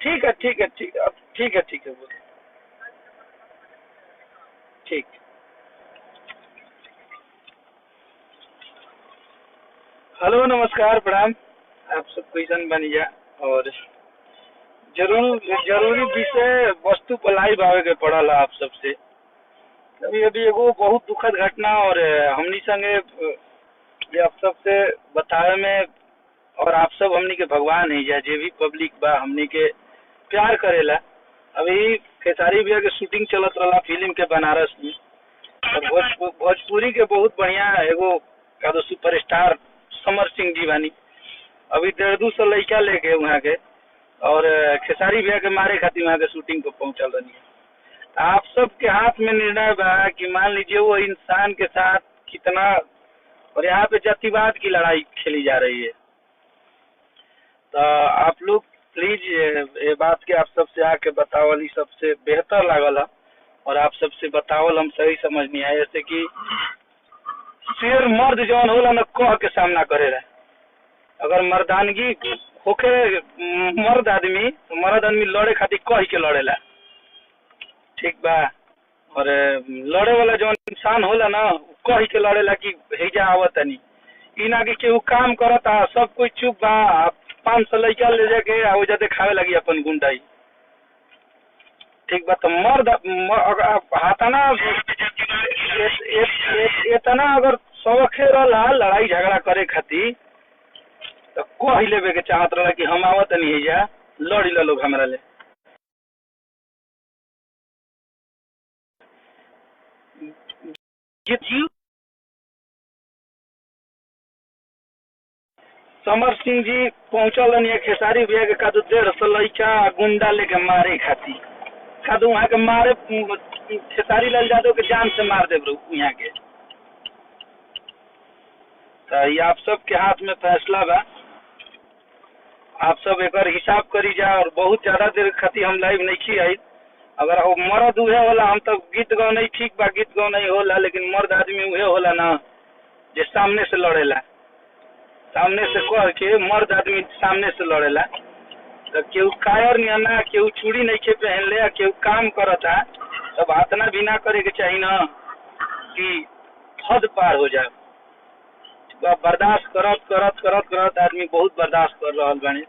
ठीक है, ठीक है, ठीक है, ठीक है, ठीक है, बोलो। ठीक। हेलो, नमस्कार, प्रणाम। आप सब क्वेश्चन बनी जा और जरूर जरूरी विषय वस्तु पर लाइव आवे के पड़ल आप सबसे। अभी अभी एगो बहुत दुखद घटना और हमनी संगे ये आप सबसे बतावे में, और आप सब हमनी के भगवान है या जे भी पब्लिक बा हमनी के प्यार करेला। अभी खेसारी भैया के शूटिंग चलत रहा फिल्म के बनारस में, और भोजपुरी के बहुत बढ़िया एगो का तो सुपरस्टार समर सिंह जी बानी। अभी 1.5-2 लड़का लेके वहाँ के और खेसारी भैया के मारे खातिर वहाँ के शूटिंग को पहुंचल रही है। आप सबके हाथ में निर्णय बा कि मान लीजिए वो इंसान के साथ कितना, और यहाँ पे जातिवाद की लड़ाई खेली जा रही है। तो आप लोग प्लीज ये बात के आप सबसे आके बतावल ही सबसे बेहतर लागल है, और आप सबसे बतावल हम सही समझ नहीं आए। जैसे कि शेर मर्द जौन होला न कह के सामना करे रहे। अगर मर्दानगी होके मर्द आदमी तो मर्द आदमी लड़े खातिर कह के लड़ेला, ठीक बा। और लड़े वाला जौन इंसान होला ना कह के लड़ेला कि हेजा आवतनी, ई ना कि केहू काम करता सब कोई चुप बा 500 लड़का ले जाके आ ओजा देखावे लगी अपन गुंडाई, ठीक बा। तो मर्द हाथाना इतना अगर शौखे रहा लड़ाई झगड़ा करे खातिर तो कह लेवे के चाहत रहा कि हम आवत नहीं है जा लड़ी ला लोग हमरा ले। समर सिंह जी पहुंचल रही खेसारी भैया के कादू 150 लड़का गुंडा लेके मारे खातिर, कादू वहाँ के मारे खेसारी लाल यादव के जान से मार दे यहाँ के। तो ये आप सब के हाथ में फैसला बा, आप सब एक हिसाब करी जा। और बहुत ज्यादा देर खातिर हम लाइव नहीं आई। अगर वो मर्द उहे होला, हम तो गीत गाओ नहीं, ठीक बा गीत गाओ नहीं होला, लेकिन मर्द आदमी उहे होला ना जे सामने से लड़ेला, सामने से कह के मर्द आदमी सामने से लड़ेला। तो केहू कायर नहीं ना, केहू चूड़ी नहीं के पहन ले, केहू काम करता, तब इतना भी ना करे के चाहिए ना कि हद पार हो जाए। बर्दाश्त करत करत करत करत आदमी बहुत बर्दाश्त कर रहा बानी।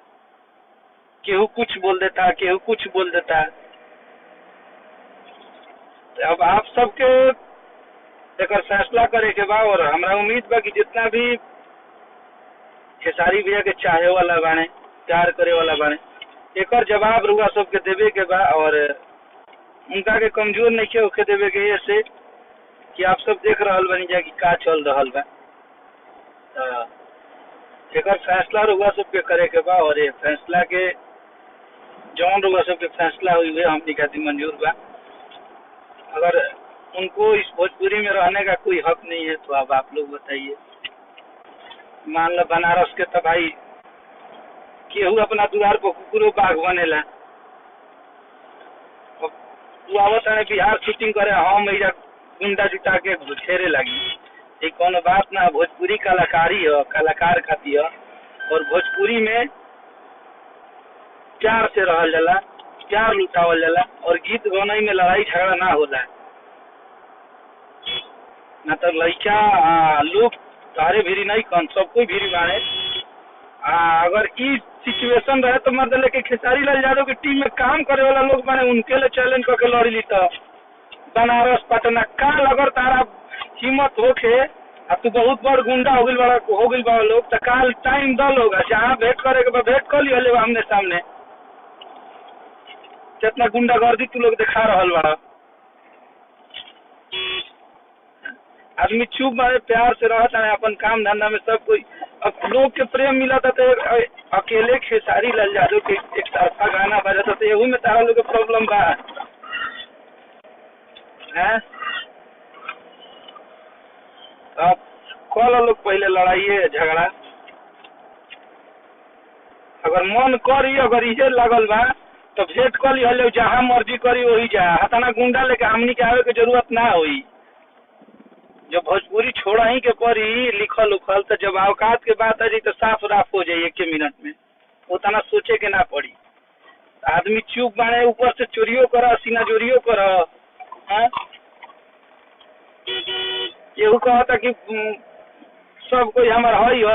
केहू कुछ बोल देता, केहू कुछ बोल देता। अब आप सबके एक फैसला करे के बा, और हमरा उम्मीद बा कि जितना भी खेसारी भैया के चाहे वाला बाने, प्यार करे वाला बाने, एक जवाब रुआ सबके देवे के बा। और उनका के कमजोर नहीं के होके देवे के ऐसे कि आप सब देख रहा बनी जा कि का चल रहा बा। एक फैसला रुआ सबके करे के बा, और ये फैसला के जौन रुआ सबके फैसला हुई है हमनी खातिर मंजूर बा। अगर उनको इस भोजपुरी में रहने का कोई हक नहीं है तो अब आप लोग बताइए। मान लो बनारस के तो भाई केहू अपना द्वार पर कुकुरो बाघ बनेला, तू आवत है बिहार शूटिंग करे, हम एजा गुंडा जुटा के घेरे लगी, ये कोनो बात ना। भोजपुरी कलाकारी है, कलाकार खातिर है, और भोजपुरी में प्यार से रहल जाला, प्यार लुटावल जाला, और गीत गाने में लड़ाई झगड़ा ना होला। ना तो लड़का लोग तारे भीरी नहीं कन, सब कोई भीरी बाड़े। अगर ई सिचुएशन रहे तो मतलब लेके खेसारी लाल यादव की टीम में काम करे वाला लोग माने उनके लिए चैलेंज करके लड़ी ली। तो बनारस पटना काल अगर तारा हिम्मत होके आ तू बहुत बड़ गुंडा हो गइल बा लोग, तो काल टाइम दल होगा जहाँ भेंट करे के भेंट कर लिया ले आमने सामने। जितना गुंडागर्दी तू लोग दिखा रहल बा, आदमी चुप मारे प्यार से रहता है अपन काम धंधा में सब कोई। अब लोग के प्रेम मिला था तो अकेले खेसारी लाल यादव के एक तरफा गाना बजा था, यही में तारा लोग के प्रॉब्लम बा है। अब कल लोग पहले लड़ाई झगड़ा, अगर मन करी, अगर इहे लगल बा तो भेंट कर ली, जहाँ मर्जी करी वही जा। हताना गुंडा लेके हमनी के आवे के जरूरत ना हुई। जब भोजपुरी छोड़ा ही के पड़ी लिखल उखल, तो जब औकात के बात आ जाए तो साफ राफ हो जाए 1 मिनट में, उतना सोचे के ना पड़ी। आदमी चुप बाने, ऊपर से चोरियो कर, सीना चोरियो कर। हाँ? केहू कहता कि सब कोई हमार हई ह।